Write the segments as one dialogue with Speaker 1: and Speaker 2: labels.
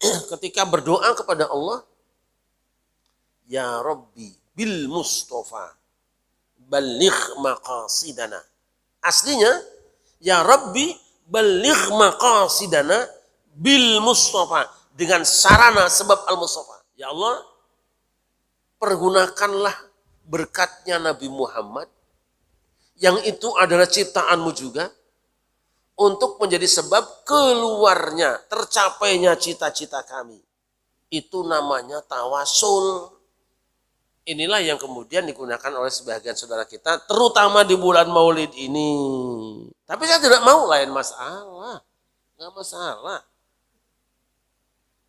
Speaker 1: ketika berdoa kepada Allah, ya Rabbi bil Mustafa baligh maqasidana. Aslinya, ya Rabbi baligh maqasidana bil Mustafa, dengan sarana sebab al-Mustafa. Ya Allah, pergunakanlah berkatnya Nabi Muhammad, yang itu adalah ciptaanmu juga, untuk menjadi sebab keluarnya, tercapainya cita-cita kami. Itu namanya tawasul. Inilah yang kemudian digunakan oleh sebagian saudara kita, terutama di bulan Maulid ini. Tapi saya tidak mau, lain masalah. Nggak masalah.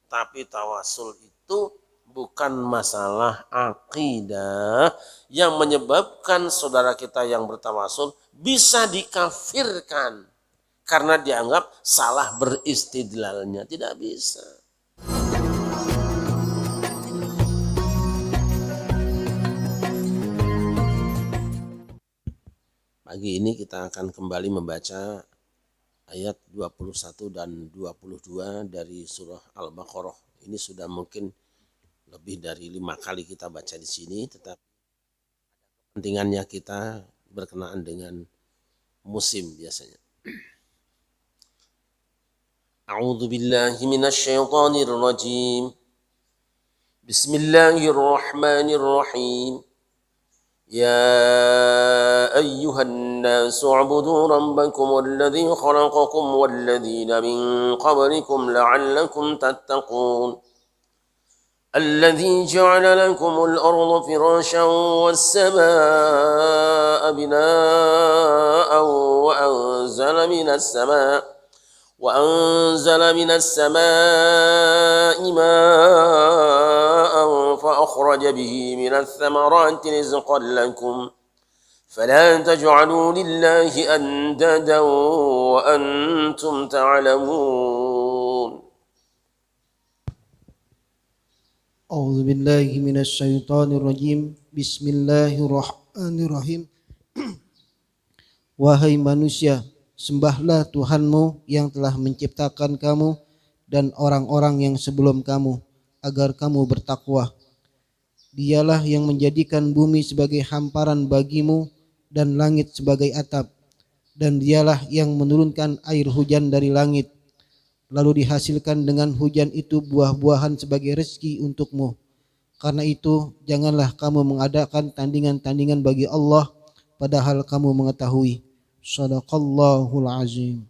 Speaker 1: Tapi tawasul itu bukan masalah akidah yang menyebabkan saudara kita yang bertawasul bisa dikafirkan karena dianggap salah beristidlalnya. Tidak bisa. Pagi ini kita akan kembali membaca ayat 21 dan 22 dari surah Al-Baqarah. Ini sudah mungkin lebih dari 5 kali kita baca di sini, tetapi pentingannya kita berkenaan dengan musim biasanya. A'udzu billahi minasyaitonir rajim. Bismillahirrahmanirrahim. يا أيها الناس اعبدوا ربكم الذي خلقكم والذين من قبلكم لعلكم تتقون الذي جعل لكم الأرض فراشا والسماء بناء وأنزل من السماء ماء فأخرج به من الثمرات رزقا لكم فلا تجعلوا لله أندادا وأنتم تعلمون.
Speaker 2: أعوذ بالله من الشيطان الرجيم. بسم الله الرحمن الرحيم. Wahai manusia, sembahlah Tuhanmu yang telah menciptakan kamu dan orang-orang yang sebelum kamu, agar kamu bertakwa. Dialah yang menjadikan bumi sebagai hamparan bagimu dan langit sebagai atap, dan dialah yang menurunkan air hujan dari langit, lalu dihasilkan dengan hujan itu buah-buahan sebagai rezeki untukmu. Karena itu, janganlah kamu mengadakan tandingan-tandingan bagi Allah, padahal kamu mengetahui. Shadaqallahul azim.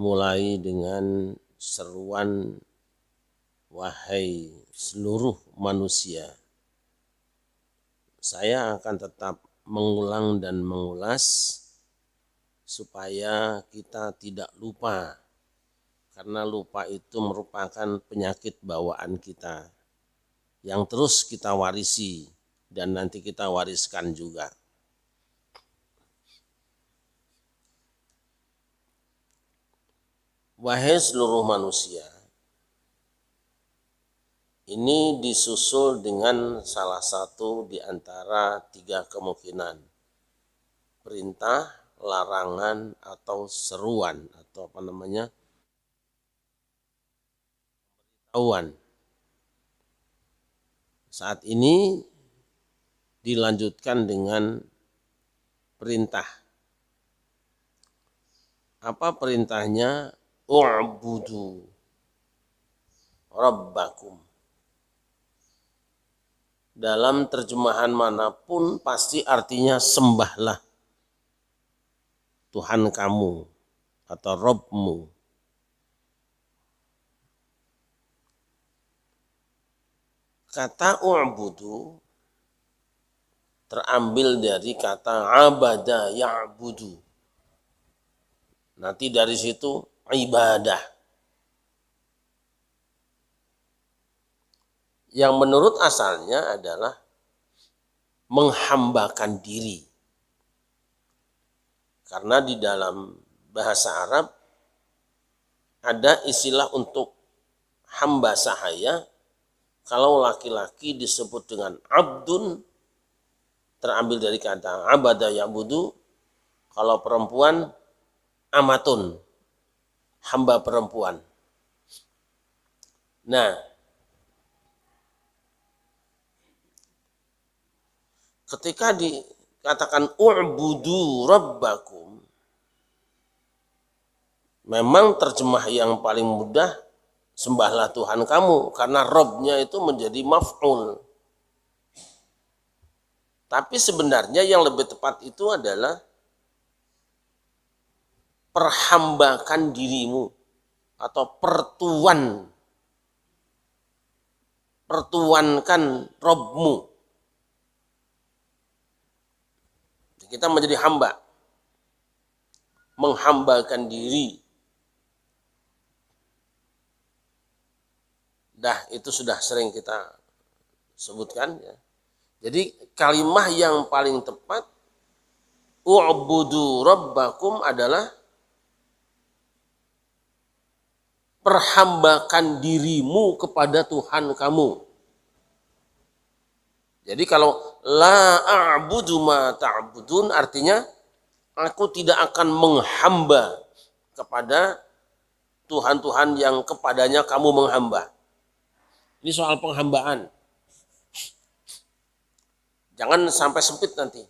Speaker 1: Mulai dengan seruan, wahai seluruh manusia. Saya akan tetap mengulang dan mengulas supaya kita tidak lupa, karena lupa itu merupakan penyakit bawaan kita yang terus kita warisi dan nanti kita wariskan juga. Wahai seluruh manusia, ini disusul dengan salah satu di antara 3 kemungkinan. Perintah, larangan, atau seruan, atau pemberitahuan. Saat ini dilanjutkan dengan perintah. Apa perintahnya? U'budu rabbakum. Dalam terjemahan manapun pasti artinya sembahlah Tuhan kamu atau Rabbmu. Kata u'budu terambil dari kata abada ya'budu. Nanti dari situ ibadah. Yang menurut asalnya adalah menghambakan diri. Karena di dalam bahasa Arab ada istilah untuk hamba sahaya. Kalau laki-laki disebut dengan abdun, terambil dari kata abada ya'budu. Kalau perempuan, amatun, hamba perempuan. Nah, ketika dikatakan u'budu rabbakum, memang terjemah yang paling mudah, sembahlah Tuhan kamu, karena Robnya itu menjadi maf'ul. Tapi sebenarnya yang lebih tepat itu adalah perhambakan dirimu atau pertuankan Robmu. Kita menjadi hamba, menghambakan diri. Dah itu sudah sering kita sebutkan ya. Jadi kalimah yang paling tepat u'budu rabbakum adalah perhambakan dirimu kepada Tuhan kamu. Jadi kalau la a'budu ma ta'budun artinya aku tidak akan menghamba kepada Tuhan-Tuhan yang kepadanya kamu menghamba. Ini soal penghambaan. Jangan sampai sempit nanti.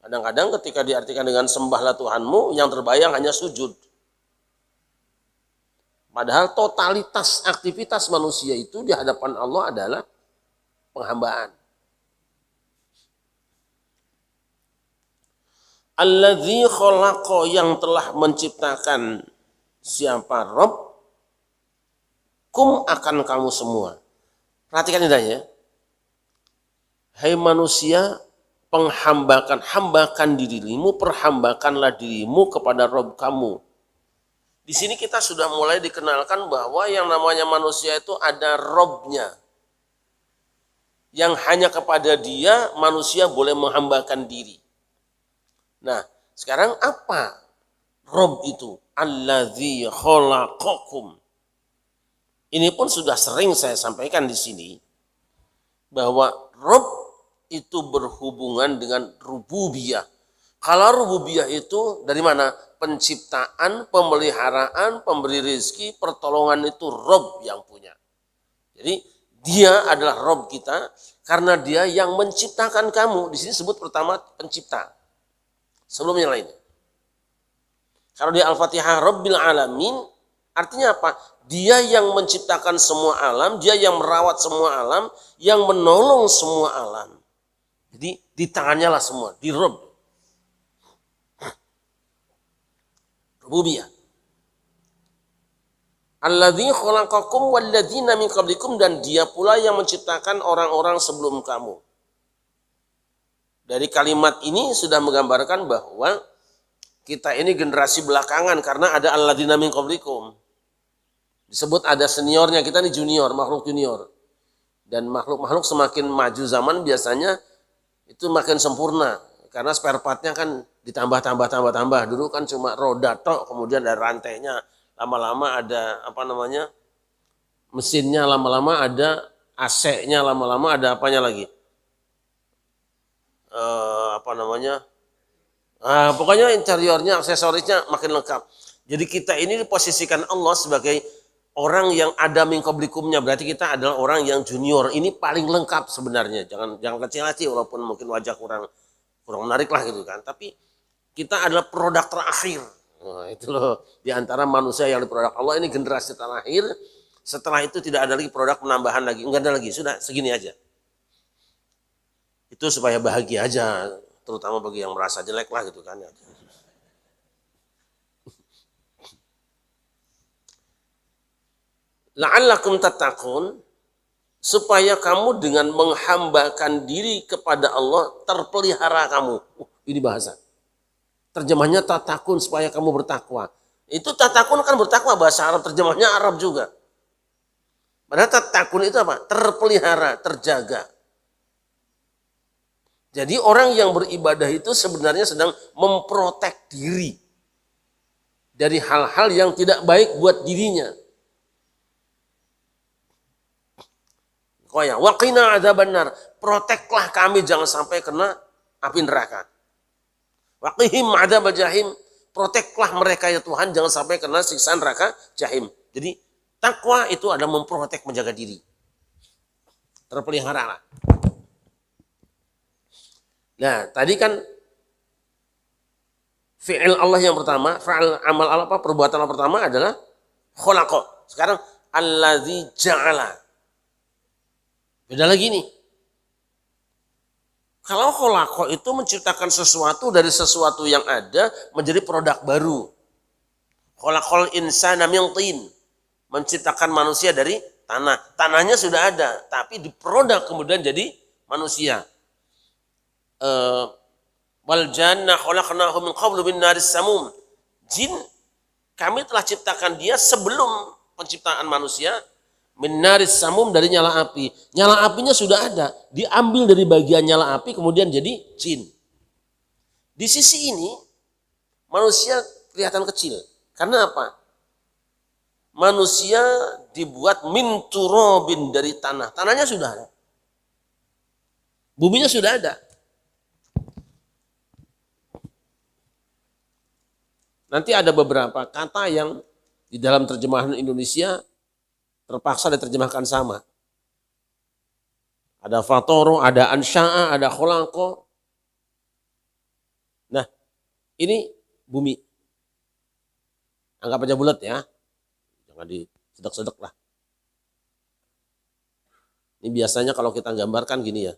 Speaker 1: Kadang-kadang ketika diartikan dengan sembahlah Tuhanmu, yang terbayang hanya sujud. Padahal totalitas aktivitas manusia itu di hadapan Allah adalah penghambaan. Alladzi khalaqa, yang telah menciptakan siapa Rabb, kum akan kamu semua. Perhatikan ini ya. Hai manusia, hambakan dirimu, perhambakanlah dirimu kepada Rabb kamu. Di sini kita sudah mulai dikenalkan bahwa yang namanya manusia itu ada Rabb-nya. Yang hanya kepada dia manusia boleh menghambakan diri. Nah, sekarang apa Rabb itu? Alladzi khalaqakum. Ini pun sudah sering saya sampaikan di sini bahwa Rabb itu berhubungan dengan rububiyah. Kalau rububiyah itu dari mana? Penciptaan, pemeliharaan, pemberi rezeki, pertolongan itu Rabb yang punya. Jadi dia adalah Rabb kita karena dia yang menciptakan kamu. Di sini sebut pertama pencipta. Sebelum yang lainnya. Kalau di Al-Fatihah Rabbil Alamin artinya apa? Dia yang menciptakan semua alam, dia yang merawat semua alam, yang menolong semua alam. Jadi di tangannya lah semua, di Rabb. Rububiyah. Alladzi khalaqakum walladzina min qablikum, dan dia pula yang menciptakan orang-orang sebelum kamu. Dari kalimat ini sudah menggambarkan bahwa kita ini generasi belakangan karena ada alladzina min qablikum. Disebut ada seniornya, kita ini junior, makhluk junior. Dan makhluk-makhluk semakin maju zaman biasanya itu makin sempurna karena spare partnya kan ditambah. Dulu kan cuma roda tok, kemudian ada rantainya, lama-lama ada mesinnya, lama-lama ada AC-nya, lama-lama ada apanya lagi, pokoknya interiornya, aksesorisnya makin lengkap. Jadi kita ini diposisikan Allah sebagai orang yang ada min qablikumnya, berarti kita adalah orang yang junior. Ini paling lengkap sebenarnya. Jangan kecil hati walaupun mungkin wajah kurang menarik lah gitu kan. Tapi kita adalah produk terakhir. Nah, itu loh di antara manusia yang di produk Allah ini generasi terakhir. Setelah itu tidak ada lagi produk penambahan lagi, enggak ada lagi. Sudah segini aja. Itu supaya bahagia aja, terutama bagi yang merasa jelek lah gitu kan. La'allakum tattaqun, supaya kamu dengan menghambakan diri kepada Allah terpelihara kamu. Ini bahasa. Terjemahnya tatakun, supaya kamu bertakwa. Itu tatakun kan bertakwa, bahasa Arab, terjemahnya Arab juga. Padahal tatakun itu apa? Terpelihara, terjaga. Jadi orang yang beribadah itu sebenarnya sedang memprotek diri dari hal-hal yang tidak baik buat dirinya. Waqina adzabannar, proteklah kami jangan sampai kena api neraka. Waqihim adzabal jahim. Proteklah mereka ya Tuhan, jangan sampai kena siksaan neraka jahim. Jadi takwa itu adalah memprotek, menjaga diri. Terpelihara lah. Nah, tadi kan fi'il Allah yang pertama, fi'il amal Allah apa? Perbuatan Allah pertama adalah khalaqa. Sekarang allazi ja'ala. Beda lagi nih. Kalau khalaqa itu menciptakan sesuatu dari sesuatu yang ada menjadi produk baru. Khalaqal insana min tin. Menciptakan manusia dari tanah. Tanahnya sudah ada, tapi diproduk kemudian jadi manusia. Wal janna khalaqnahu min qablu min naris samum. Jin kami telah ciptakan dia sebelum penciptaan manusia min naris samum, dari nyala api. Nyala apinya sudah ada, diambil dari bagian nyala api kemudian jadi jin. Di sisi ini manusia kelihatan kecil. Karena apa? Manusia dibuat min turabin, dari tanah. Tanahnya sudah ada. Buminya sudah ada. Nanti ada beberapa kata yang di dalam terjemahan Indonesia terpaksa diterjemahkan sama. Ada fatoro, ada ansya'a, ada kholaqa. Nah, ini bumi. Anggap aja bulat ya. Jangan disedek-sedek lah. Ini biasanya kalau kita gambarkan gini ya.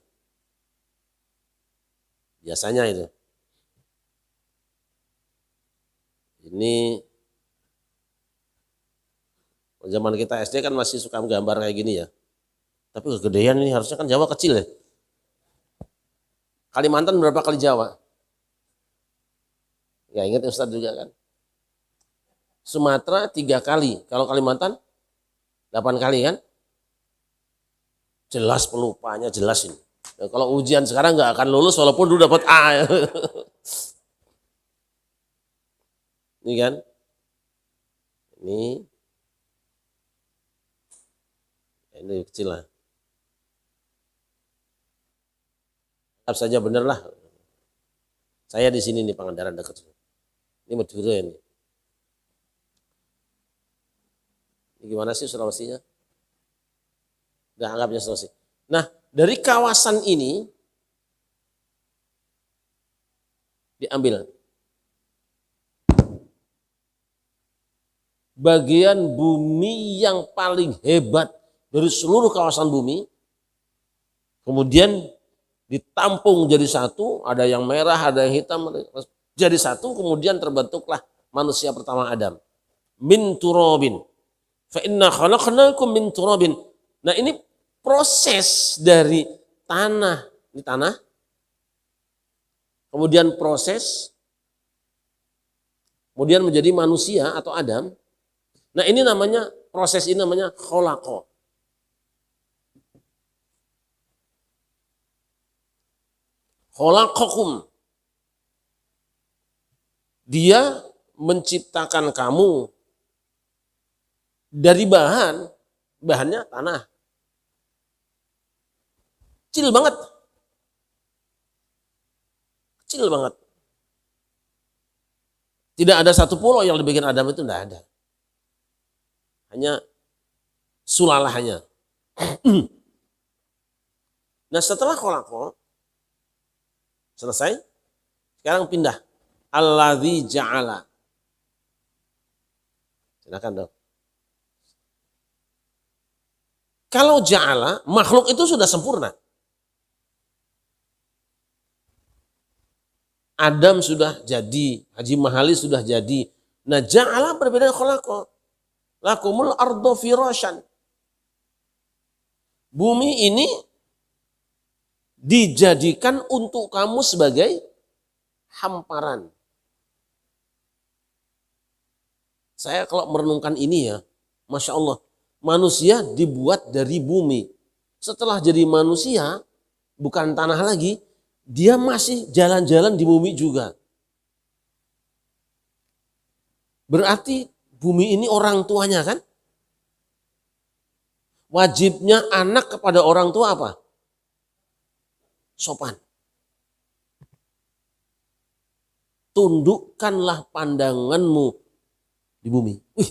Speaker 1: Biasanya itu. Ini zaman kita SD kan masih suka menggambar kayak gini ya. Tapi kegedean ini, harusnya kan Jawa kecil ya. Kalimantan berapa kali Jawa? Ya ingat Ustadz juga kan. Sumatera 3 kali. Kalau Kalimantan 8 kali kan. Jelas pelupanya, jelas ini. Ya, kalau ujian sekarang nggak akan lulus walaupun dulu dapat A. Ini kan. Ini kecil lah. Tetap saja bener lah. Saya di sini nih, Pangandaran dekat. Ini Madura ini. Ini gimana sih Sulawesinya? Udah anggapnya Sulawesi. Nah, dari kawasan ini diambil bagian bumi yang paling hebat dari seluruh kawasan bumi, kemudian ditampung jadi satu, ada yang merah, ada yang hitam, jadi satu, kemudian terbentuklah manusia pertama Adam. Min turabin. Fa inna khalaqnakum min turabin. Nah ini proses dari tanah, ini tanah, kemudian proses, kemudian menjadi manusia atau Adam. Nah ini namanya, proses ini namanya khalaqa. Khalaqakum. Dia menciptakan kamu dari bahannya tanah. Kecil banget. Kecil banget. Tidak ada satu pulau yang dibikin Adam itu, tidak ada. Hanya sulalahnya. Nah setelah khalaqa, selesai, sekarang pindah. Alladzi ja'ala. Silakan dong. Kalau ja'ala, makhluk itu sudah sempurna. Adam sudah jadi, Haji Mahali sudah jadi. Nah ja'ala berbeda dengan khalaqa. Lakumul ardo firasyan. Bumi ini dijadikan untuk kamu sebagai hamparan. Saya kalau merenungkan ini ya, Masya Allah, manusia dibuat dari bumi. Setelah jadi manusia, bukan tanah lagi, dia masih jalan-jalan di bumi juga. Berarti bumi ini orang tuanya kan? Wajibnya anak kepada orang tua apa? Sopan. tundukkanlah pandanganmu di bumi. Wih,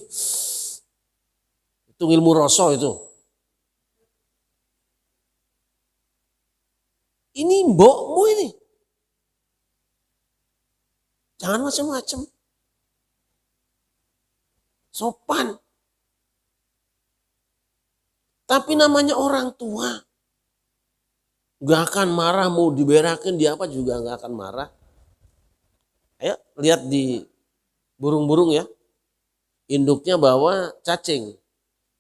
Speaker 1: itu ilmu rasa itu. Ini mbokmu ini. Jangan macam-macam. Sopan. Tapi namanya orang tua. Gak akan marah, mau diberakin dia apa juga gak akan marah. Ayo lihat di burung-burung ya. Induknya bawa cacing.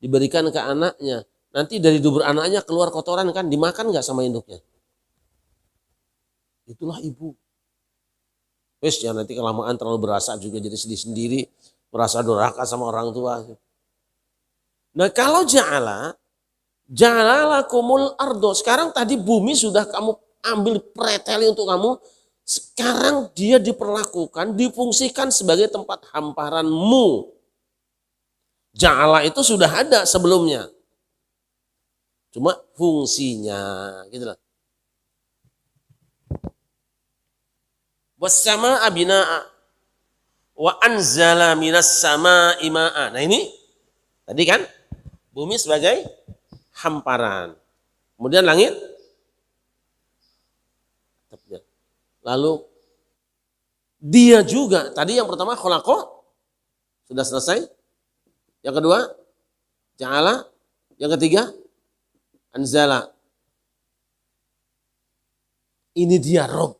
Speaker 1: Diberikan ke anaknya. Nanti dari dubur anaknya keluar kotoran kan, dimakan gak sama induknya? Itulah ibu. Wes ya nanti kelamaan terlalu berasa juga jadi sedih sendiri. Merasa durhaka sama orang tua. Nah kalau ja'alakumul ardo. Sekarang tadi bumi sudah kamu ambil preteli untuk kamu. Sekarang dia diperlakukan, difungsikan sebagai tempat hamparanmu. Ja'ala itu sudah ada sebelumnya. Cuma fungsinya gitu loh. Wassama'a bina'a wa anzala minas sama'i ma'a. Nah ini tadi kan bumi sebagai hamparan. Kemudian langit. Lalu dia juga tadi yang pertama khalaqa sudah selesai. Yang kedua ja'ala, yang ketiga anzala. Ini dia Rabb.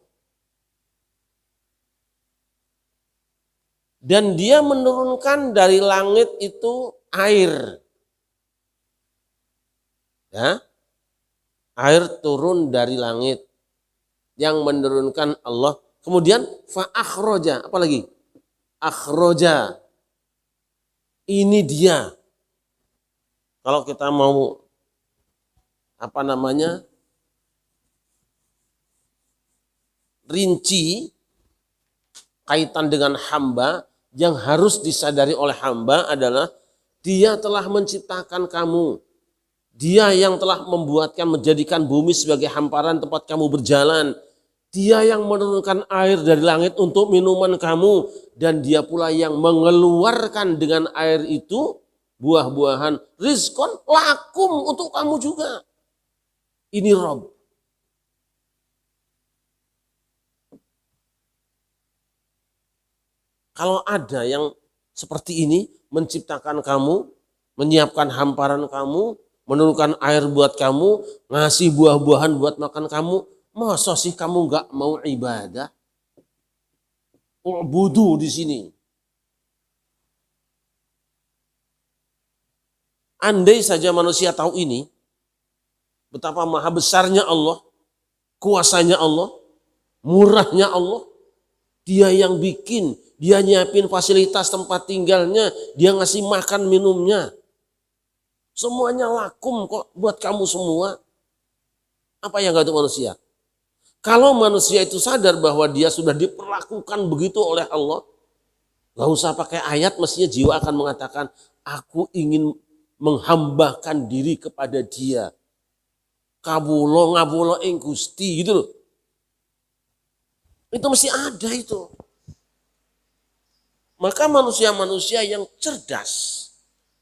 Speaker 1: Dan dia menurunkan dari langit itu air. Ya. Air turun dari langit. Yang menurunkan Allah. Kemudian fa'akhroja. Apa lagi? Akhroja. Ini dia. Kalau kita mau rinci kaitan dengan hamba, yang harus disadari oleh hamba adalah dia telah menciptakan kamu. Dia yang telah menjadikan bumi sebagai hamparan tempat kamu berjalan. Dia yang menurunkan air dari langit untuk minuman kamu. Dan dia pula yang mengeluarkan dengan air itu buah-buahan. Rizkon lakum untuk kamu juga. Ini Rabb. Kalau ada yang seperti ini, menciptakan kamu, menyiapkan hamparan kamu, menurunkan air buat kamu, ngasih buah-buahan buat makan kamu, masa sih kamu gak mau ibadah? U'budu di sini. Andai saja manusia tahu ini, betapa maha besarnya Allah, kuasanya Allah, murahnya Allah, dia yang bikin, dia nyiapin fasilitas tempat tinggalnya, dia ngasih makan minumnya. Semuanya lakum kok buat kamu semua. Apa yang gak itu manusia? Kalau manusia itu sadar bahwa dia sudah diperlakukan begitu oleh Allah, gak usah pakai ayat, mestinya jiwa akan mengatakan, aku ingin menghambakan diri kepada dia. Kabulo ngabulo ing Gusti gitu loh. Itu mesti ada itu. Maka manusia-manusia yang cerdas,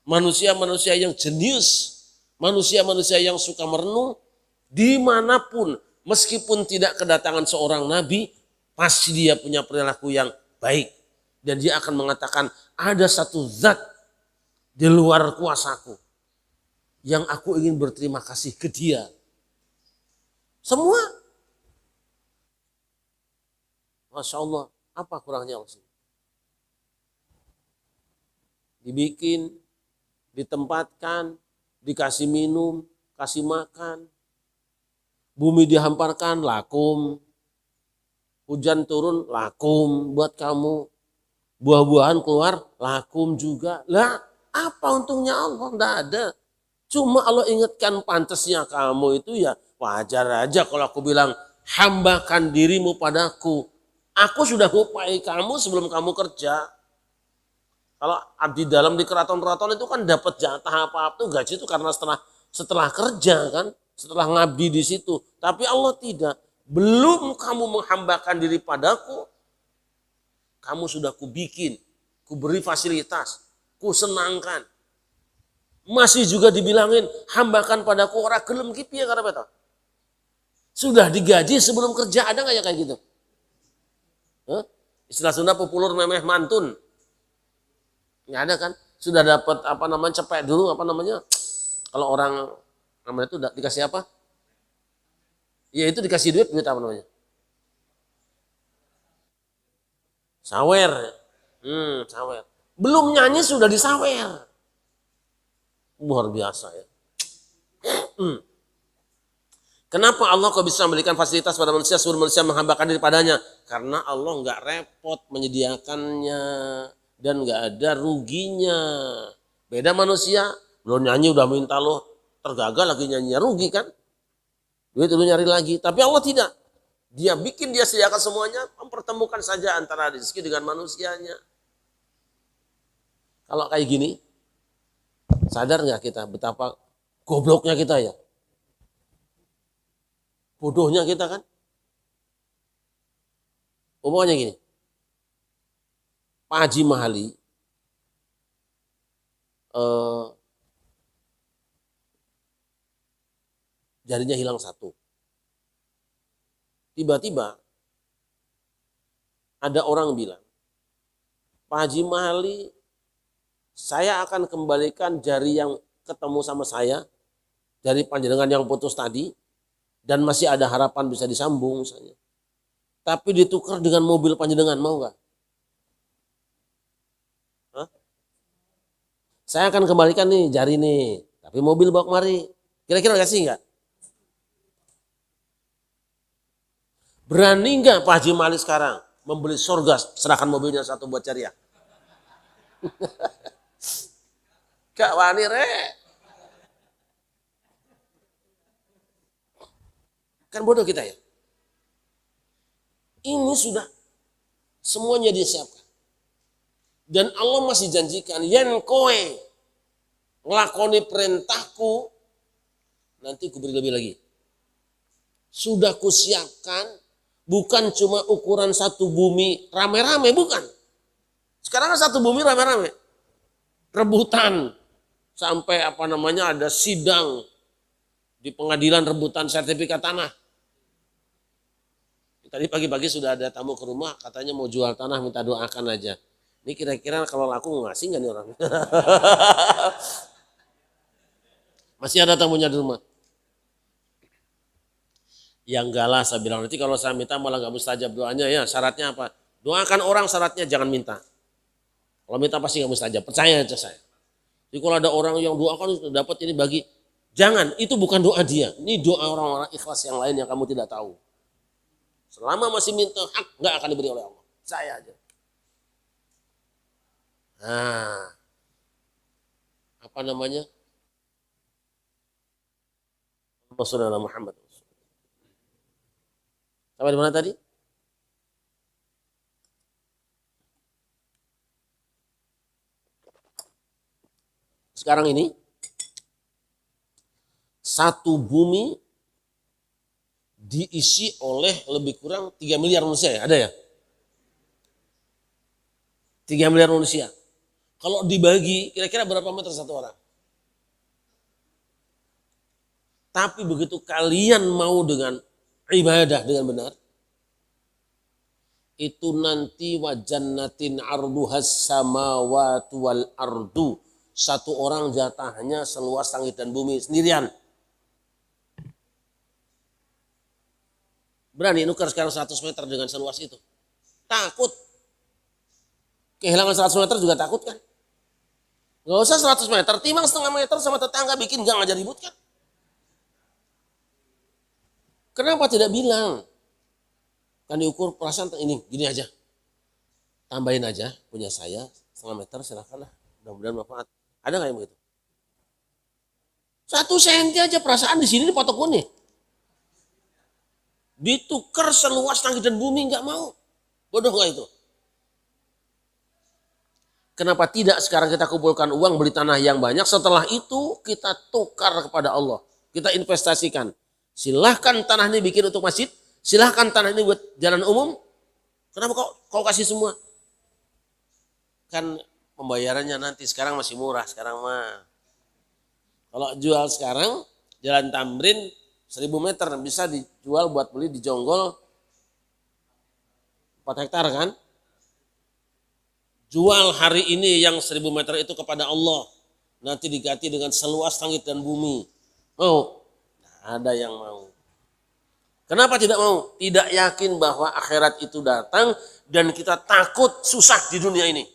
Speaker 1: manusia-manusia yang jenius, manusia-manusia yang suka merenung, dimanapun, meskipun tidak kedatangan seorang nabi, pasti dia punya perilaku yang baik. Dan dia akan mengatakan, ada satu zat di luar kuasaku, yang aku ingin berterima kasih ke dia. Semua. Masya Allah, apa kurangnya Allah? Dibikin, ditempatkan, dikasih minum, kasih makan. Bumi dihamparkan, lakum. Hujan turun, lakum buat kamu. Buah-buahan keluar, lakum juga. Lah, apa untungnya Allah? Tidak ada. Cuma Allah ingatkan pantasnya kamu itu ya wajar aja kalau aku bilang, hambakan dirimu padaku. Aku sudah ngupai kamu sebelum kamu kerja. Kalau abdi dalam di keraton-keraton itu kan dapat jatah apa-apa tuh gaji itu karena setelah kerja kan, setelah ngabdi di situ. Tapi Allah tidak. Belum kamu menghambakan diri padaku, Kamu sudah kubikin, kuberi fasilitas, kusenangkan. Masih juga dibilangin, hambakan padaku orang gelem ki piye karena beto. Sudah digaji sebelum kerja, ada nggak ya kayak gitu? Hah? Istilah Sunda populer memeh mantun. Nggak ada kan? Sudah dapat apa namanya cepet dulu apa namanya? Kalau orang namanya itu dikasih apa? Ya itu dikasih duit apa namanya? Sawer. Sawer. Belum nyanyi sudah disawer. Luar biasa ya. Kenapa Allah kok bisa memberikan fasilitas pada manusia suruh manusia menghambakan diri padanya? Karena Allah nggak repot menyediakannya dan nggak ada ruginya. Beda manusia, belum nyanyi udah minta lo tergagal lagi nyanyinya rugi kan? Duit dulu nyari lagi. Tapi Allah tidak. Dia bikin dia sediakan semuanya, mempertemukan saja antara rezeki dengan manusianya. Kalau kayak gini, sadar nggak kita betapa gobloknya kita ya? Bodohnya kita kan. Umpamanya gini. Pak Haji Mahali jarinya hilang satu. Tiba-tiba ada orang bilang, Pak Haji Mahali, saya akan kembalikan jari yang ketemu sama saya dari panjenengan yang putus tadi, dan masih ada harapan bisa disambung misalnya. Tapi ditukar dengan mobil panjenengan, mau nggak? Saya akan kembalikan nih jari nih, tapi mobil bawa kemari. Kira-kira kasih nggak? Berani nggak Pak Haji Mahali sekarang membeli surga, serahkan mobilnya satu buat jariah? Gak wani rek. Kan bodoh kita ya. Ini sudah semuanya disiapkan. Dan Allah masih janjikan, yen kowe ngelakoni perintahku, nanti ku beri lebih lagi. Sudah kusiapkan, bukan cuma ukuran satu bumi rame-rame, bukan. Sekarang kan satu bumi rame-rame. Rebutan. Sampai apa namanya ada sidang di pengadilan rebutan sertifikat tanah. Tadi pagi-pagi sudah ada tamu ke rumah, katanya mau jual tanah, minta doakan aja. Ini kira-kira kalau laku ngasih nggak nih orang? Masih ada tamunya di rumah. Ya enggak lah, saya bilang nanti kalau saya minta malah nggak mustajab doanya ya. Syaratnya apa? Doakan orang, syaratnya jangan minta. Kalau minta pasti nggak mustajab, percaya aja saya. Jadi kalau ada orang yang doakan dapat ini bagi, jangan, itu bukan doa dia. Ini doa orang-orang ikhlas yang lain yang kamu tidak tahu. Selama masih minta hak, nggak akan diberi oleh Allah. Saya aja. Nah, apa namanya? Rasulullah Muhammad. Sampai di mana tadi? Sekarang ini satu bumi diisi oleh lebih kurang 3 miliar manusia ya, ada ya? 3 miliar manusia. Kalau dibagi kira-kira berapa meter satu orang? Tapi begitu kalian mau dengan ibadah dengan benar, itu nanti wajannatin arduhas samawati wal ardu. Satu orang jatahnya seluas langit dan bumi sendirian. Berani nukar sekarang 100 meter dengan seluas itu? Takut. Kehilangan 100 meter juga takut kan? Gak usah 100 meter, timbang setengah meter sama tetangga bikin gak ngajak ribut kan? Kenapa tidak bilang? Kan diukur perasaan ini, gini aja. Tambahin aja punya saya setengah meter silahkanlah. Mudah-mudahan manfaat. Ada nggak yang begitu? 1 senti aja perasaan di sini dipotok nih. Ditukar seluas langit dan bumi nggak mau. Bodoh nggak itu? Kenapa tidak sekarang kita kumpulkan uang beli tanah yang banyak, setelah itu kita tukar kepada Allah. Kita investasikan. Silahkan tanah ini bikin untuk masjid, silahkan tanah ini buat jalan umum. Kenapa kau kasih semua? kan pembayarannya nanti, sekarang masih murah sekarang mah. Kalau jual sekarang Jalan Tamrin 1000 meter bisa dijual buat beli di Jonggol 4 hektar kan? Jual hari ini yang 1000 meter itu kepada Allah. Nanti diganti dengan seluas langit dan bumi. Mau? Nah, ada yang mau. Kenapa tidak mau? Tidak yakin bahwa akhirat itu datang dan kita takut susah di dunia ini.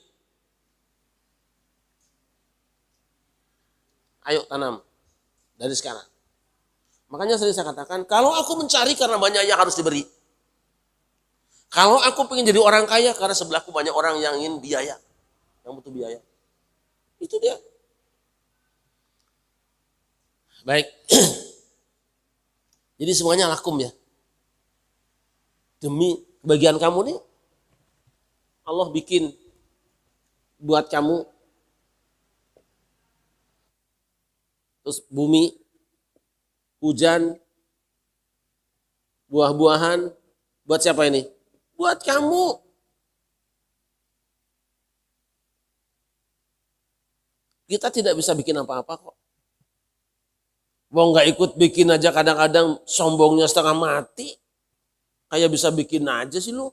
Speaker 1: Ayo tanam dari sekarang. Makanya sering saya katakan, kalau aku mencari karena banyak yang harus diberi. Kalau aku pengen jadi orang kaya karena sebelahku banyak orang yang ingin biaya, yang butuh biaya. Itu dia. Baik. Jadi semuanya lakum ya. Demi kebahagiaan kamu nih, Allah bikin buat kamu. Terus bumi, hujan, buah-buahan, buat siapa ini? Buat kamu. Kita tidak bisa bikin apa-apa kok. Mau nggak ikut bikin aja kadang-kadang sombongnya setengah mati. Kayak bisa bikin aja sih lu.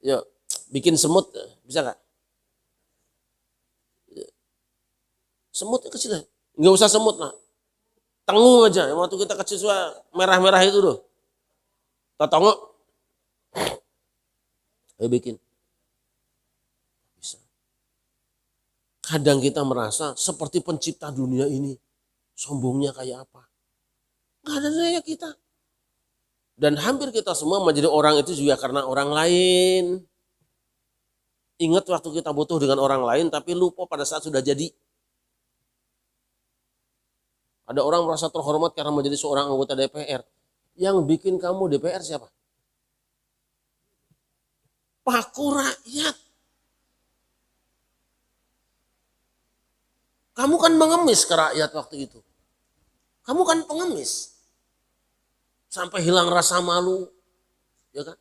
Speaker 1: Yuk, bikin semut, bisa nggak? Semutnya kecil, nggak usah semut lah. Tengu aja, yang waktu kita kecil suka merah-merah itu tuh. Totongok. Ayo bikin. Bisa. Kadang kita merasa seperti pencipta dunia ini. Sombongnya kayak apa? Nggak ada daya kita. Dan hampir kita semua menjadi orang itu juga karena orang lain. Ingat waktu kita butuh dengan orang lain tapi lupa pada saat sudah jadi. Ada orang merasa terhormat karena menjadi seorang anggota DPR. Yang bikin kamu DPR siapa? Paku rakyat. Kamu kan mengemis ke rakyat waktu itu. Kamu kan pengemis. Sampai hilang rasa malu. Ya kan?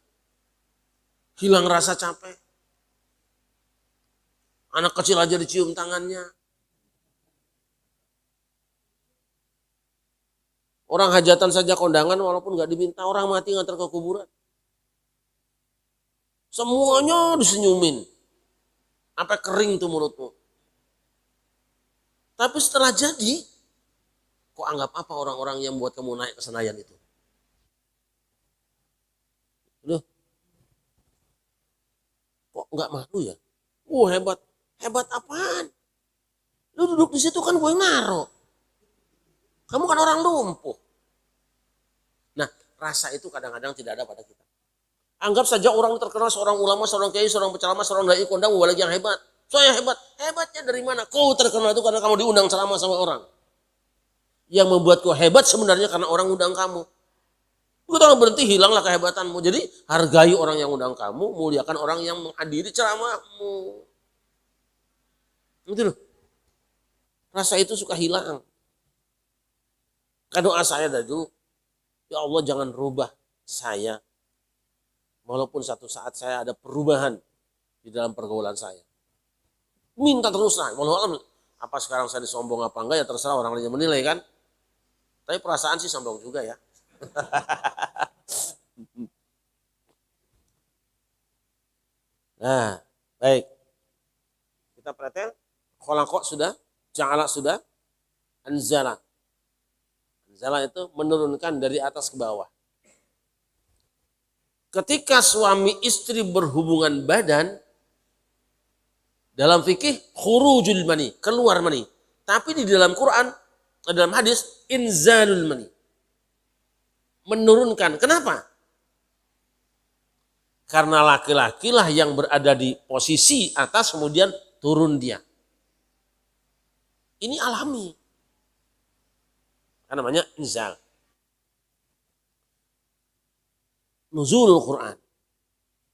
Speaker 1: Hilang rasa capek. Anak kecil aja dicium tangannya. Orang hajatan saja kondangan walaupun nggak diminta, orang mati ngantar ke kuburan. Semuanya disenyumin. Sampai kering tuh mulutmu. Tapi setelah jadi, kok anggap apa orang-orang yang buat kamu naik ke Senayan itu? Loh, kok nggak malu ya? Hebat. Hebat apaan? Lu duduk di situ kan gue yang naruh. Kamu kan orang lumpuh. Nah, rasa itu kadang-kadang tidak ada pada kita. Anggap saja orang terkenal, seorang ulama, seorang kiai, seorang penceramah, seorang dai kondang, lagi yang hebat. Saya hebat. Hebatnya dari mana? Kau terkenal itu karena kamu diundang ceramah sama orang. Yang membuat kau hebat sebenarnya karena orang undang kamu. Begitu orang berhenti, hilanglah kehebatanmu. Jadi hargai orang yang undang kamu, muliakan orang yang menghadiri ceramahmu. Gitu loh. Rasa itu suka hilang. Kan doa saya dari dulu, ya Allah jangan rubah saya. Walaupun satu saat saya ada perubahan di dalam pergaulan saya. Minta terus lah, walau apa sekarang saya disombong apa enggak ya terserah orang lain yang menilai kan. Tapi perasaan sih sombong juga ya. Nah, baik. Kita perhatikan, kholaqo sudah, ja'ala sudah, anzala. Anzala itu menurunkan dari atas ke bawah. Ketika suami istri berhubungan badan, dalam fikih khurujul mani, keluar mani. Tapi di dalam Quran, dalam hadis, inzalul mani. Menurunkan. Kenapa? Karena laki-laki lah yang berada di posisi atas kemudian turun dia. Ini alami. Namanya inzal. Nuzulul Quran.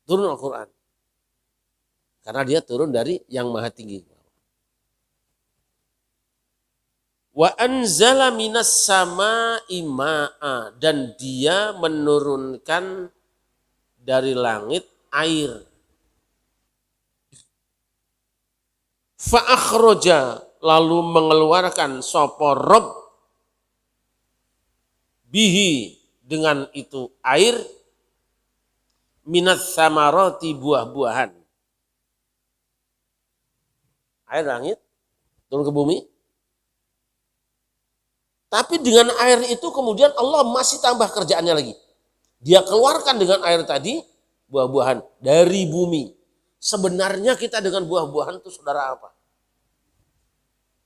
Speaker 1: Turun Al-Quran. Karena dia turun dari yang maha tinggi. Wa anzala minas sama'i ma'a. Dan dia menurunkan dari langit air. Fa akhraja, lalu mengeluarkan sapa Rabb bihi, dengan itu air, minats samarati, buah-buahan. Air langit turun ke bumi. Tapi dengan air itu kemudian Allah masih tambah kerjaannya lagi. Dia keluarkan dengan air tadi buah-buahan dari bumi. Sebenarnya kita dengan buah-buahan itu saudara apa?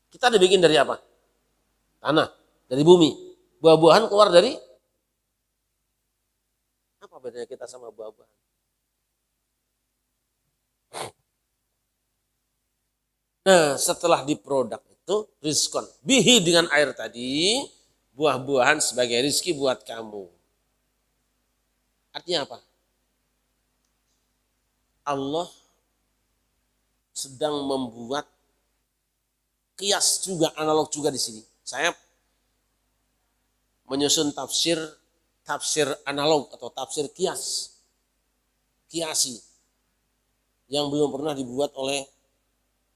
Speaker 1: Kita dibikin dari apa? Tanah, dari bumi. Buah-buahan keluar dari apa bedanya kita sama buah-buahan? Nah, setelah diproduk itu rizkon bihi, dengan air tadi, buah-buahan sebagai rizki buat kamu. Artinya apa? Allah sedang membuat kias juga, analog juga di sini. Saya menyusun tafsir analog atau tafsir kiasi yang belum pernah dibuat oleh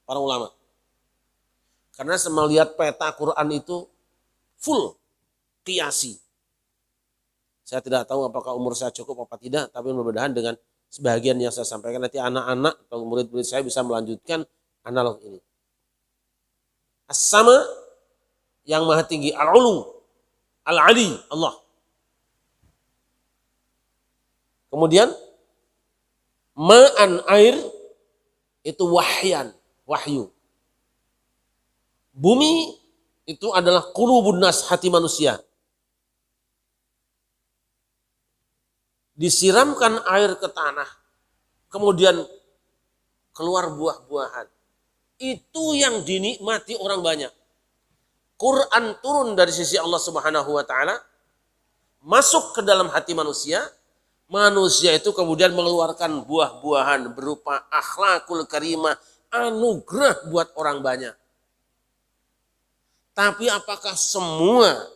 Speaker 1: para ulama. Karena saya melihat peta Quran itu full kiasi. Saya tidak tahu apakah umur saya cukup apa tidak, tapi mudah-mudahan dengan sebagian yang saya sampaikan nanti anak-anak atau murid-murid saya bisa melanjutkan analog ini. As-sama, yang maha tinggi, al-ulu, al-ali, Allah. Kemudian ma'an, air, itu wahyu. Bumi itu adalah qulubun nas, hati manusia. Disiramkan air ke tanah, kemudian keluar buah-buahan. Itu yang dinikmati orang banyak. Quran turun dari sisi Allah Subhanahu wa taala, masuk ke dalam hati manusia. Manusia itu kemudian mengeluarkan buah-buahan berupa akhlakul karimah, anugerah buat orang banyak. Tapi apakah semua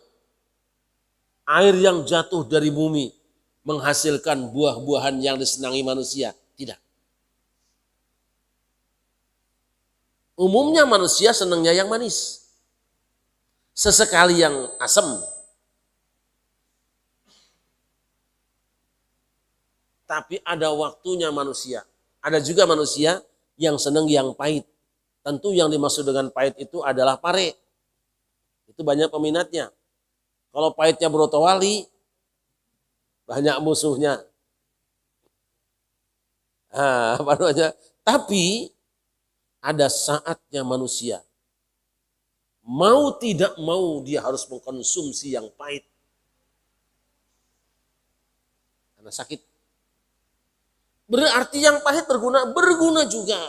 Speaker 1: air yang jatuh dari bumi menghasilkan buah-buahan yang disenangi manusia? Tidak. Umumnya manusia senangnya yang manis. Sesekali yang asam. Tapi ada waktunya manusia. Ada juga manusia yang senang yang pahit. Tentu yang dimaksud dengan pahit itu adalah pare. Itu banyak peminatnya. Kalau pahitnya brotowali, banyak musuhnya. Apa namanya? Tapi ada saatnya manusia mau tidak mau dia harus mengkonsumsi yang pahit. Karena sakit. Berarti yang pahit berguna juga.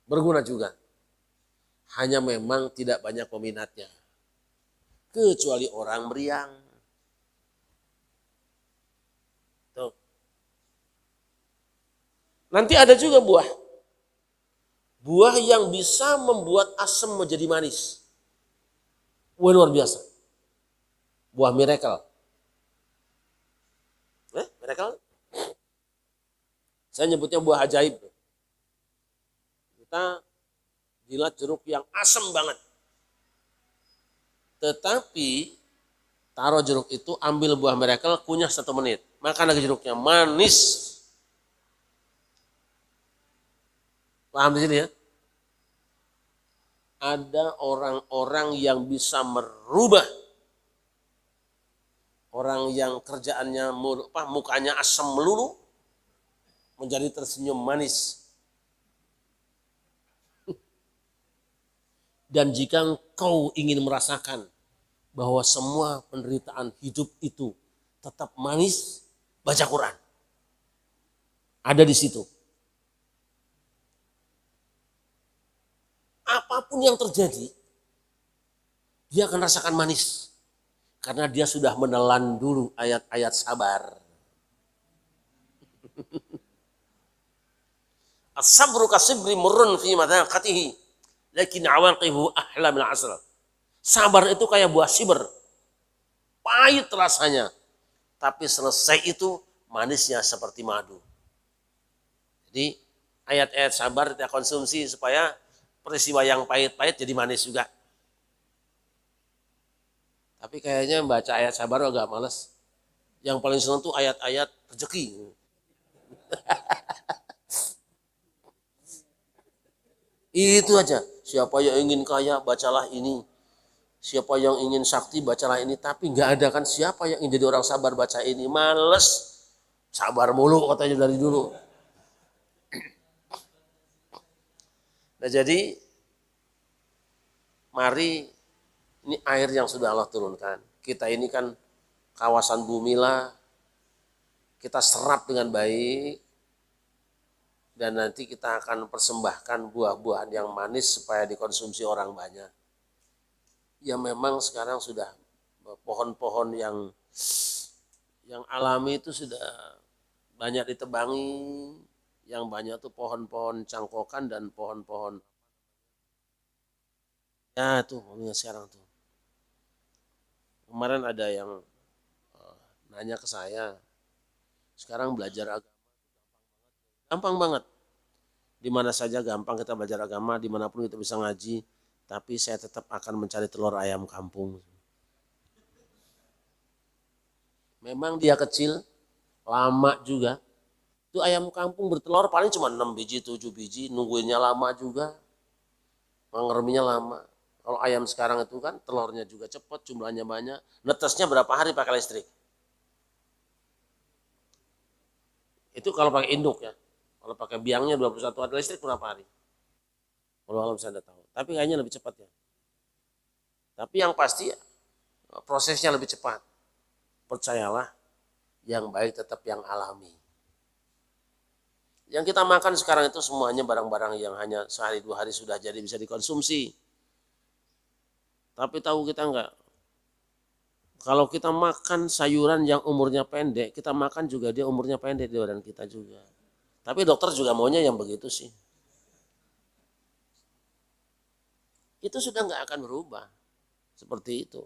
Speaker 1: Berguna juga. Hanya memang tidak banyak peminatnya. Kecuali orang meriang. Tuh. Nanti ada juga buah. Buah yang bisa membuat asam menjadi manis. Wah, luar biasa. Buah miracle. Miracle? Saya nyebutnya buah ajaib. Kita jilat jeruk yang asam banget. Tetapi taruh jeruk itu, ambil buah miracle, kunyah 1 menit. Makan lagi jeruknya, manis. Paham di sini ya? Ada orang-orang yang bisa merubah orang yang kerjaannya mukanya asam melulu menjadi tersenyum manis. Dan jika engkau ingin merasakan bahwa semua penderitaan hidup itu tetap manis, baca Quran. Ada di situ. Apapun yang terjadi, dia akan rasakan manis. Karena dia sudah menelan dulu ayat-ayat sabar. As-sabru kasibri murrun fi madaqatihi, lakin awaqihu ahla min asal. Sabar itu kayak buah siber. Pahit rasanya. Tapi selesai itu manisnya seperti madu. Jadi ayat-ayat sabar kita konsumsi supaya peristiwa yang pahit-pahit jadi manis juga. Tapi kayaknya baca ayat sabar agak males. Yang paling senang tuh ayat-ayat rezeki. Itu aja. Siapa yang ingin kaya, bacalah ini. Siapa yang ingin sakti, bacalah ini. Tapi nggak ada kan siapa yang ingin jadi orang sabar, baca ini. Males. Sabar mulu katanya dari dulu. Nah jadi, mari ini air yang sudah Allah turunkan. Kita ini kan kawasan bumi lah. Kita serap dengan baik. Dan nanti kita akan persembahkan buah-buahan yang manis supaya dikonsumsi orang banyak. Ya memang sekarang sudah pohon-pohon yang alami itu sudah banyak ditebangi. Yang banyak tuh pohon-pohon cangkokan dan pohon-pohon. Ya tuh sekarang tuh. Kemarin ada yang nanya ke saya, sekarang belajar agama gampang banget. Di mana saja gampang kita belajar agama, dimanapun kita bisa ngaji, tapi saya tetap akan mencari telur ayam kampung. Memang dia kecil, lama juga. Itu ayam kampung bertelur paling cuma 6 biji, 7 biji, nungguinnya lama juga. Mengerminya lama. Kalau ayam sekarang itu kan telurnya juga cepat, jumlahnya banyak. Netesnya berapa hari pakai listrik? Itu kalau pakai induk ya. Kalau pakai biangnya 21 hari listrik berapa hari? Kalau alam saya tidak tahu. Tapi kayaknya lebih cepat ya. Tapi yang pasti prosesnya lebih cepat. Percayalah, yang baik tetap yang alami. Yang kita makan sekarang itu semuanya barang-barang yang hanya sehari 2 hari sudah jadi bisa dikonsumsi. Tapi tahu kita enggak? Kalau kita makan sayuran yang umurnya pendek, kita makan juga dia umurnya pendek di badan kita juga. Tapi dokter juga maunya yang begitu sih. Itu sudah enggak akan berubah. Seperti itu.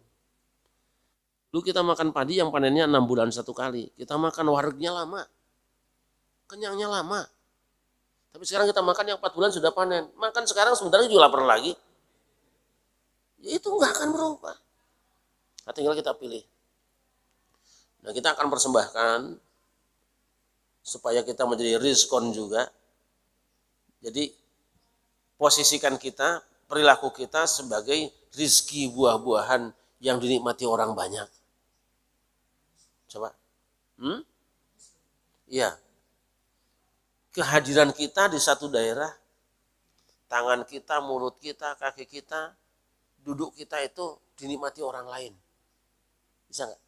Speaker 1: Dulu kita makan padi yang panennya 6 bulan 1 kali. Kita makan waregnya lama. Kenyangnya lama. Tapi sekarang kita makan yang 4 bulan sudah panen. Makan sekarang sebenarnya juga lapar lagi. Ya itu enggak akan berubah. Nah, tinggal kita pilih. Nah kita akan persembahkan supaya kita menjadi rizkon juga. Jadi posisikan kita, perilaku kita sebagai rizki buah-buahan yang dinikmati orang banyak. Coba. Iya. Kehadiran kita di satu daerah, tangan kita, mulut kita, kaki kita, duduk kita itu dinikmati orang lain. Bisa nggak?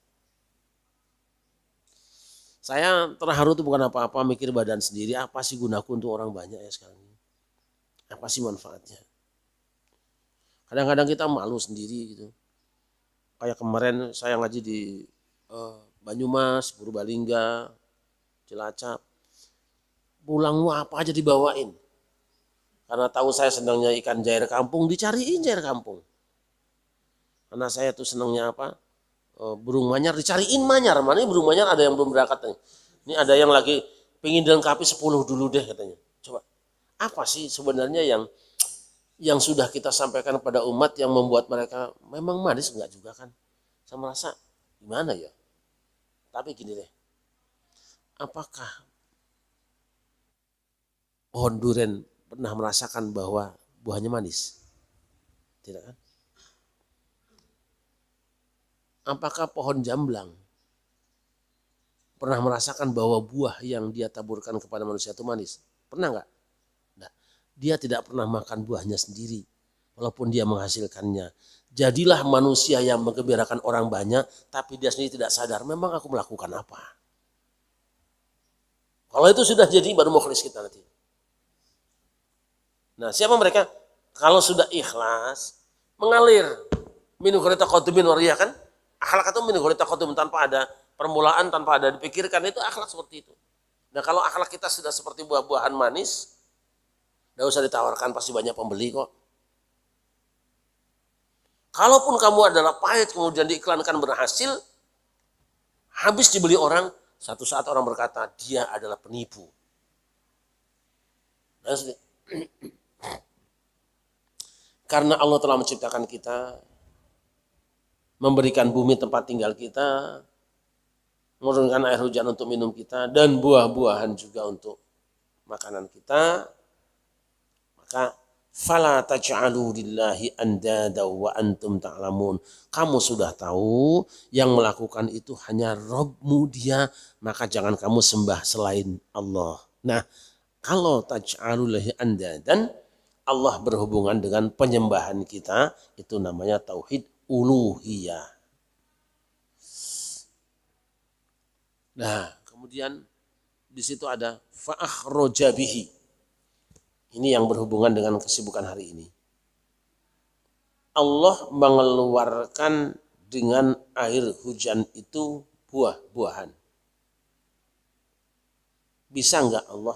Speaker 1: Saya terharu itu bukan apa-apa, mikir badan sendiri, apa sih gunaku untuk orang banyak ya sekarang ini? Apa sih manfaatnya? Kadang-kadang kita malu sendiri gitu. Kayak kemarin saya ngaji di Banyumas, Purbalingga, Cilacap. Pulang apa aja dibawain. Karena tahu saya senangnya ikan jair kampung, dicariin jair kampung. Karena saya tuh senangnya apa? Burung manyar, dicariin manyar. Mana ini burung manyar ada yang belum berangkat. Ini ada yang lagi pengen dilengkapi 10 dulu deh katanya. Coba, apa sih sebenarnya yang sudah kita sampaikan kepada umat yang membuat mereka memang manis? Enggak juga kan. Saya merasa gimana ya. Tapi gini deh, apakah pohon durian pernah merasakan bahwa buahnya manis? Tidak kan? Apakah pohon jamblang pernah merasakan bahwa buah yang dia taburkan kepada manusia itu manis? Pernah enggak? Nah, dia tidak pernah makan buahnya sendiri, walaupun dia menghasilkannya. Jadilah manusia yang menggembirakan orang banyak, tapi dia sendiri tidak sadar, memang aku melakukan apa? Kalau itu sudah jadi, baru mukhlis kita nanti. Nah, siapa mereka? Kalau sudah ikhlas, mengalir. Min ghairi taqaddumin wa riya kan? Akhlak itu min ghairi taqaddum, tanpa ada permulaan, tanpa ada dipikirkan, itu akhlak seperti itu. Nah, kalau akhlak kita sudah seperti buah-buahan manis, tidak usah ditawarkan, pasti banyak pembeli kok. Kalaupun kamu adalah pahit, kemudian diiklankan berhasil, habis dibeli orang, Satu saat orang berkata, dia adalah penipu. Karena Allah telah menciptakan kita, memberikan bumi tempat tinggal kita, menurunkan air hujan untuk minum kita, dan buah-buahan juga untuk makanan kita, maka fala taj'alu lillahi andada wa antum ta'lamun. Kamu sudah tahu yang melakukan itu hanya Rabbmu dia, maka jangan kamu sembah selain Allah. Nah, kalau taj'alu lillahi andadan, Allah berhubungan dengan penyembahan kita, itu namanya tauhid uluhiyah. Nah, kemudian di situ ada fa'akhroja bihi. Ini yang berhubungan dengan kesibukan hari ini. Allah mengeluarkan dengan air hujan itu buah-buahan. Bisa enggak Allah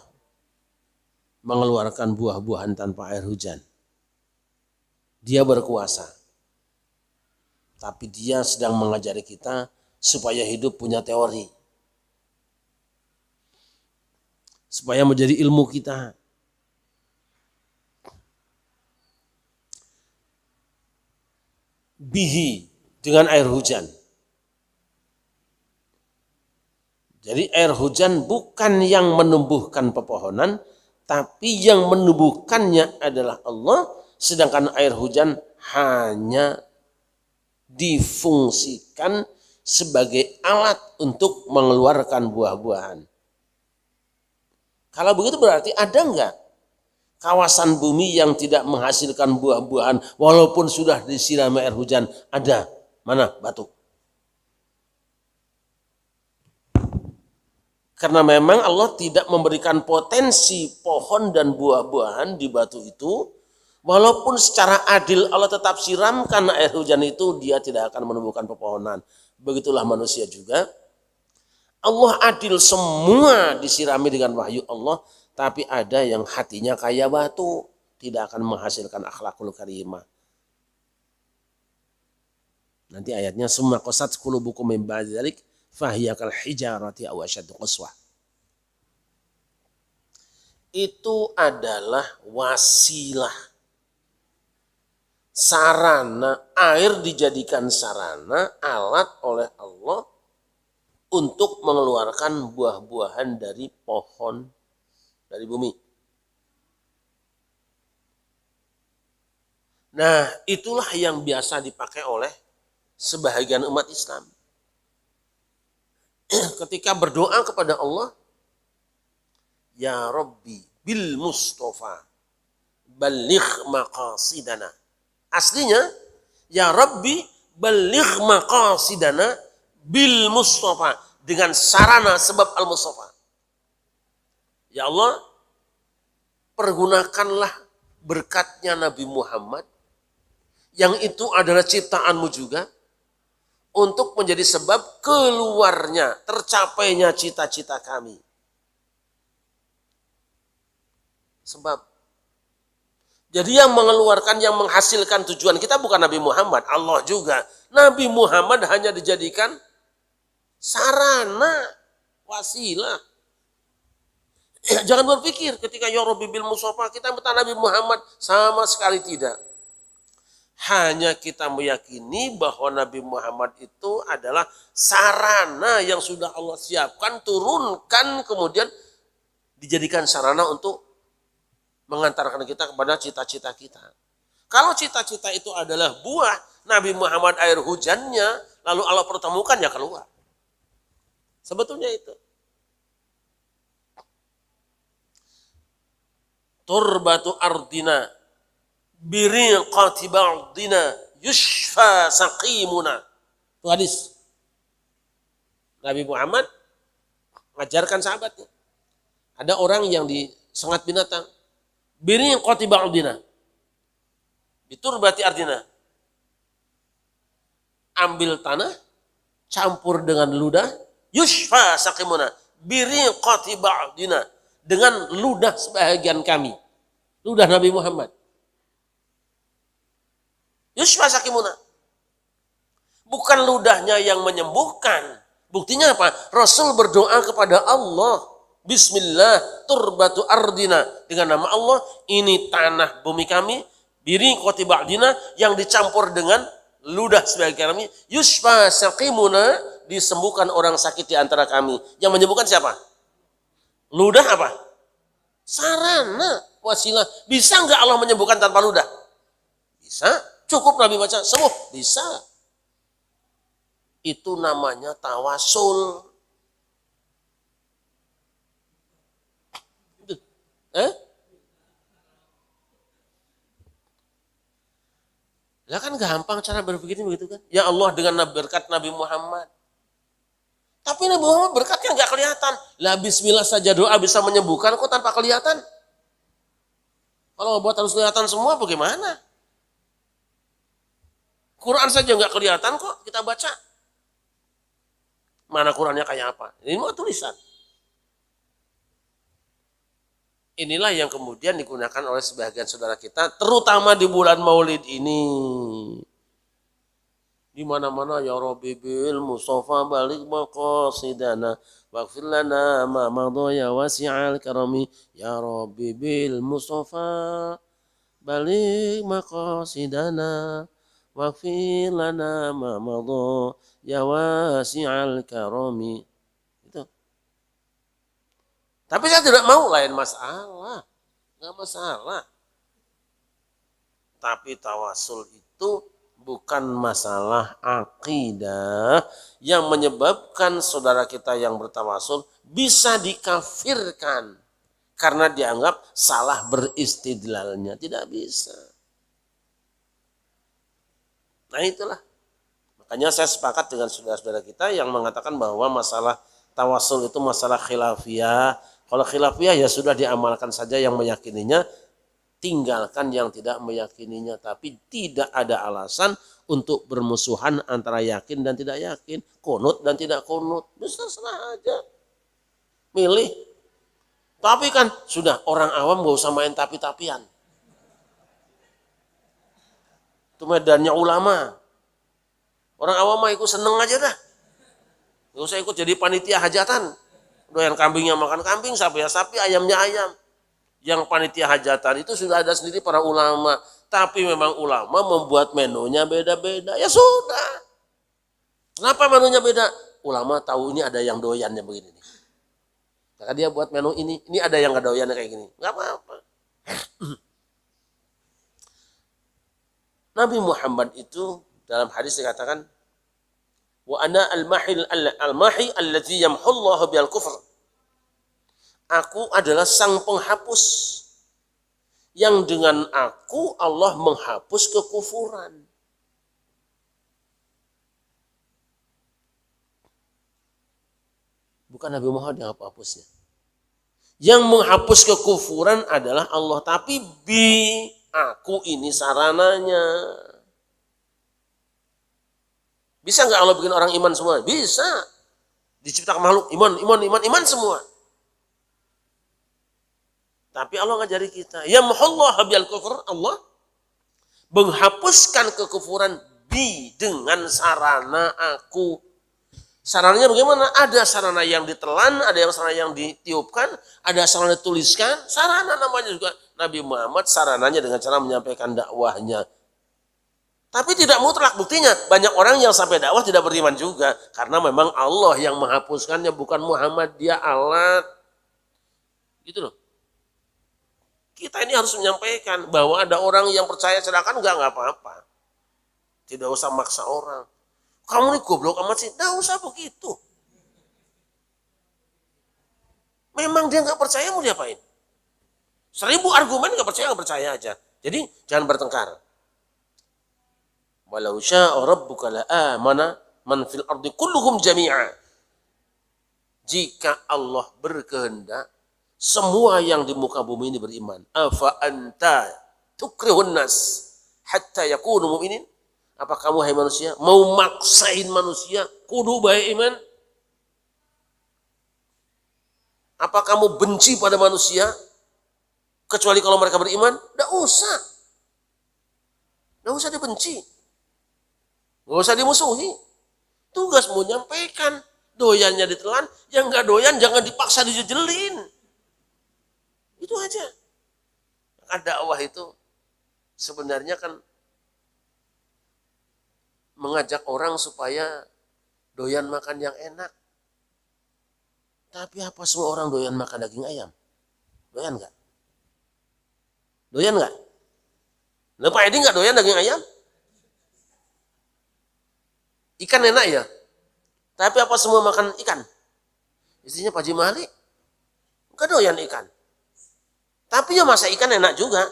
Speaker 1: mengeluarkan buah-buahan tanpa air hujan? Dia berkuasa. Tapi dia sedang mengajari kita supaya hidup punya teori. Supaya menjadi ilmu kita. Bihi, dengan air hujan. Jadi air hujan bukan yang menumbuhkan pepohonan, tapi yang menumbuhkannya adalah Allah, sedangkan air hujan hanya difungsikan sebagai alat untuk mengeluarkan buah-buahan. Kalau begitu berarti ada enggak kawasan bumi yang tidak menghasilkan buah-buahan walaupun sudah disirami air hujan? Ada. Mana? Batu. Karena memang Allah tidak memberikan potensi pohon dan buah-buahan di batu itu, walaupun secara adil Allah tetap siramkan air hujan itu, dia tidak akan menumbuhkan pepohonan. Begitulah manusia juga. Allah adil, semua disirami dengan wahyu Allah, tapi ada yang hatinya kayak batu, tidak akan menghasilkan akhlakul karimah. Nanti ayatnya summa qasat qulubukum min ba'di dzalik fahiya kal hijarati aw asyaddu qaswah. Itu adalah wasilah, sarana, air dijadikan sarana, alat oleh Allah untuk mengeluarkan buah-buahan dari pohon, dari bumi. Nah, itulah yang biasa dipakai oleh sebahagian umat Islam. Ketika berdoa kepada Allah, Ya Rabbi bil Mustafa baligh maqasidana. Aslinya, Ya Rabbi baligh maqasidana bil Mustafa, dengan sarana sebab al-Mustafa. Ya Allah, pergunakanlah berkatnya Nabi Muhammad, yang itu adalah ciptaanmu juga, untuk menjadi sebab keluarnya, tercapainya cita-cita kami. Sebab. Jadi yang mengeluarkan, yang menghasilkan tujuan kita bukan Nabi Muhammad, Allah juga. Nabi Muhammad hanya dijadikan sarana, wasilah. Jangan berpikir ketika Ya Rabbi bil Mustafa kita minta Nabi Muhammad, sama sekali tidak. Hanya kita meyakini bahwa Nabi Muhammad itu adalah sarana yang sudah Allah siapkan, turunkan, kemudian dijadikan sarana untuk mengantarkan kita kepada cita-cita kita. Kalau cita-cita itu adalah buah, Nabi Muhammad air hujannya, lalu Allah pertemukan, ya keluar. Sebetulnya itu. Turbatu ardina biriqati ba'dina yushfa saqimuna. Itu hadis. Nabi Muhammad mengajarkan sahabatnya. Ada orang yang disengat binatang. Biriqati ba'dina. Biturbati ardina. Ambil tanah, campur dengan ludah, yushfa saqimuna. Biriqati ba'dina. Dengan ludah sebahagian kami. Ludah Nabi Muhammad. Yushfa sakimuna. Bukan ludahnya yang menyembuhkan, Buktinya apa? Rasul berdoa kepada Allah. Bismillah turbatu ardina. Dengan nama Allah, ini tanah bumi kami. Biri koti ba'dina yang dicampur dengan ludah sebagai kami. Yusfa saqimuna, disembuhkan orang sakit di antara kami. Yang menyembuhkan siapa? Ludah apa? Sarana, wasilah. Bisa nggak Allah menyembuhkan tanpa ludah? Bisa. Cukup Nabi baca, sembuh. Bisa. Itu namanya tawasul. Lah kan gampang cara berpikirnya begitu kan. Ya Allah dengan berkat Nabi Muhammad. Tapi Nabi Muhammad berkatnya nggak kelihatan. Lah bismillah saja doa bisa menyembuhkan kok tanpa kelihatan. Kalau buat harus kelihatan semua bagaimana? Quran saja nggak kelihatan kok kita baca. Mana Qurannya kayak apa? Ini mau tulisan. Inilah yang kemudian digunakan oleh sebagian saudara kita, terutama di bulan Maulid ini. Di mana-mana ya Rabbi bil Mustafa balik maqasidana waghfir lana ma madha ya wasi'al karami ya Rabbi bil Mustafa balik maqasidana waghfir lana ma madha ya wasi'al karami. Itu. Tapi saya tidak mau, lain masalah. Enggak masalah. Tapi tawasul itu bukan masalah akidah yang menyebabkan saudara kita yang bertawasul bisa dikafirkan karena dianggap salah beristidlalnya. Tidak bisa. Nah itulah. Makanya saya sepakat dengan saudara-saudara kita yang mengatakan bahwa masalah tawasul itu masalah khilafiyah. Kalau khilafiyah ya sudah diamalkan saja yang meyakininya. Tinggalkan yang tidak meyakininya, tapi tidak ada alasan untuk bermusuhan antara yakin dan tidak yakin, kunut dan tidak kunut. Bisa serah aja, milih. Tapi kan sudah orang awam gak usah main tapi-tapian. Itu medannya ulama. Orang awam mah ikut seneng aja dah, gak usah ikut jadi panitia hajatan. Doyan kambingnya makan kambing, sapi ya sapi, ayamnya ayam. Yang panitia hajatan itu sudah ada sendiri para ulama. Tapi memang ulama membuat menunya beda-beda. Ya sudah. Kenapa menunya beda? Ulama tahu ini ada yang doyannya begini. Maka dia buat menu ini. Ini ada yang gak doyannya kayak gini. Gak apa-apa. Nabi Muhammad itu dalam hadis dikatakan, wa ana al-mahi alladzi yamhullahu bil kufr. Aku adalah sang penghapus yang dengan aku Allah menghapus kekufuran. Bukan Nabi Muhammad yang hapusnya. Yang menghapus kekufuran adalah Allah. Tapi aku ini sarananya. Bisa nggak Allah bikin orang iman semua? Bisa. Diciptakan makhluk iman semua. Tapi Allah ngajari kita, yamhullahu bil kufur, Allah menghapuskan kekufuran dengan sarana aku. Sarananya bagaimana? Ada sarana yang ditelan, ada yang sarana yang ditiupkan, ada sarana dituliskan, sarana namanya juga Nabi Muhammad sarananya dengan cara menyampaikan dakwahnya. Tapi tidak mutlak, buktinya banyak orang yang sampai dakwah tidak beriman juga karena memang Allah yang menghapuskannya, bukan Muhammad, dia alat. Gitu loh. Kita ini harus menyampaikan bahwa ada orang yang percaya sedangkan enggak apa-apa. Tidak usah maksa orang. Kamu ini goblok amat sih. Enggak usah begitu. Memang dia enggak percaya, mau diapain? 1000 argumen enggak percaya aja. Jadi jangan bertengkar. Walau syaa rabbuka la amana man fil ardi kulluhum jami'a. Jika Allah berkehendak, semua yang di muka bumi ini beriman. Afa anta tukrihun nas hatta yakunu mu'minin? Apa kamu hai manusia mau maksain manusia kudu baik iman? Apa kamu benci pada manusia kecuali kalau mereka beriman? Enggak usah. Enggak usah dibenci. Enggak usah dimusuhi. Tugas menyampaikan Doyannya ditelan, yang nggak doyan jangan dipaksa dijejelin. Itu aja. Maka dakwah itu sebenarnya kan mengajak orang supaya doyan makan yang enak. Tapi apa semua orang doyan makan daging ayam? Doyan nggak? Doyan nggak? Nah, Pak Edi nggak doyan daging ayam? Ikan enak ya? Tapi apa semua makan ikan? Istrinya Pak Haji Mali nggak doyan ikan. Tapi ya masa ikan enak juga.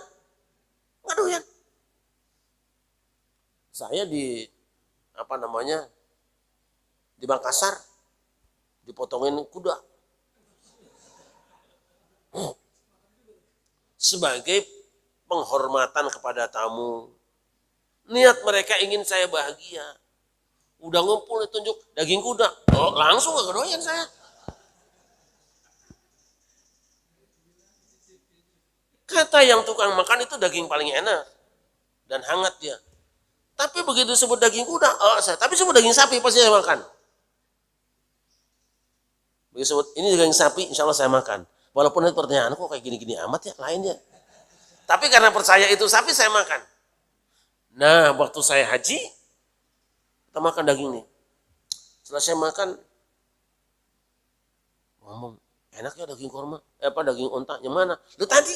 Speaker 1: Nggak doyan. Saya di di Makassar dipotongin kuda sebagai penghormatan kepada tamu. Niat mereka ingin saya bahagia. Udah ngumpul ditunjuk daging kuda, oh, langsung gak doyan saya. Kata yang tukang makan itu daging paling enak dan hangat dia. Tapi begitu sebut daging kuda, tapi sebut daging sapi pasti saya makan. Begitu sebut ini daging sapi, insya Allah saya makan. Walaupun itu pertanyaan kok kayak gini-gini amat ya lainnya. Tapi karena percaya itu sapi saya makan. Nah waktu saya haji, kita makan daging nih. Setelah saya makan, ngomong enak ya daging korma, daging onta, yang mana? Lu tadi,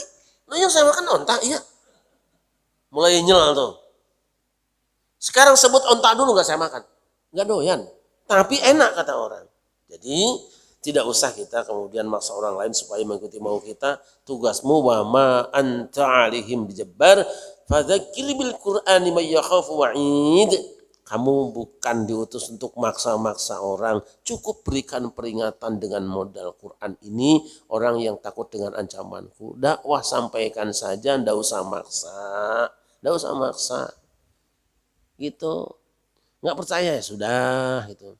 Speaker 1: yang saya makan onta, iya. Mulai nyel tuh. Sekarang sebut onta dulu nggak saya makan, nggak doyan. Tapi enak kata orang. Jadi tidak usah kita kemudian maksa orang lain supaya mengikuti mau kita. Tugasmu wa ma anta alihim bijabbar fadzakir bil qur'ani may yakhafu wa'id. Kamu bukan diutus untuk maksa-maksa orang. Cukup berikan peringatan dengan modal Quran ini. Orang yang takut dengan ancamanku. Dakwah sampaikan saja, ndak usah maksa. Ndak usah maksa. Gitu. Nggak percaya ya sudah gitu.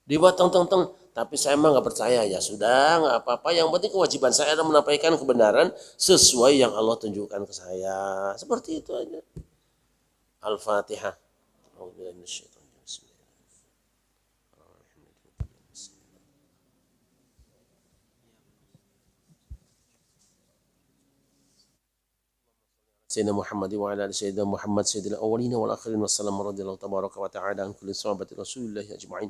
Speaker 1: Dibuat teng-teng-teng, tapi saya emang nggak percaya ya sudah, nggak apa-apa. Yang penting kewajiban saya adalah menyampaikan kebenaran sesuai yang Allah tunjukkan ke saya. Seperti itu aja. Al-Fatihah. Sayyidina Muhammad wa ala Sayyidina Muhammad Sayyidina awalina wal akhirin wassalamu radhiyallahu tabaraka wa ta'ala an kulli sahabati Rasulillah ajma'in.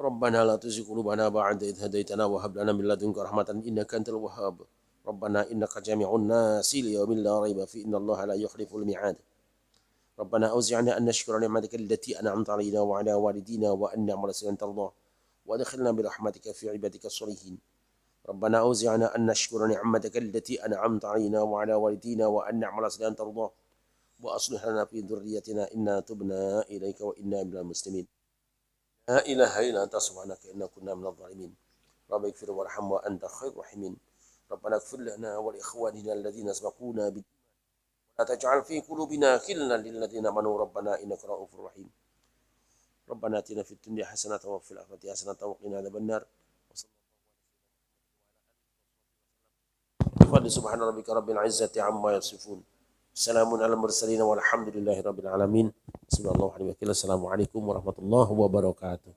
Speaker 1: Rabbana la tuzigh qulubana ba'da idh hadaitana wa hab lana min ladunka rahmatan innaka antal wahhab. Rabbana innaka jami'un nasi li yawmin la raiba fi innallaha la yukhliful mi'ad. Rabbana auzi'na an nashkura ni'mataka allati an'amta 'alaina wa 'ala walidina wa an na'mala salatan Allah wa adkhilna bi rahmatika fi 'ibadika shalihin. ربنا أوزعنا أن نشكر نعمتك التي أنعمت علينا وعلى والدينا وأن نعمل صالحا ترضاه وأصلح لنا في ذريتنا إنا تبنا إليك وإنا من المسلمين لا إله إلا أنت سبحانك إنا كنا من الظالمين رب اغفر وارحم وأنت خير الراحمين ربنا اغفر لنا ولإخواننا الذين سبقونا بالإيمان ولا تجعل في قلوبنا غلا للذين آمنوا ربنا إنك رؤوف رحيم ربنا آتنا في الدنيا حسنة وفي الآخرة حسنة وقنا عذاب النار سبحان ربك رب العزة عما يصفون سلام على المرسلين والحمد لله رب العالمين. Bismillahirrahmanirrahim. Assalamualaikum warahmatullahi wabarakatuh.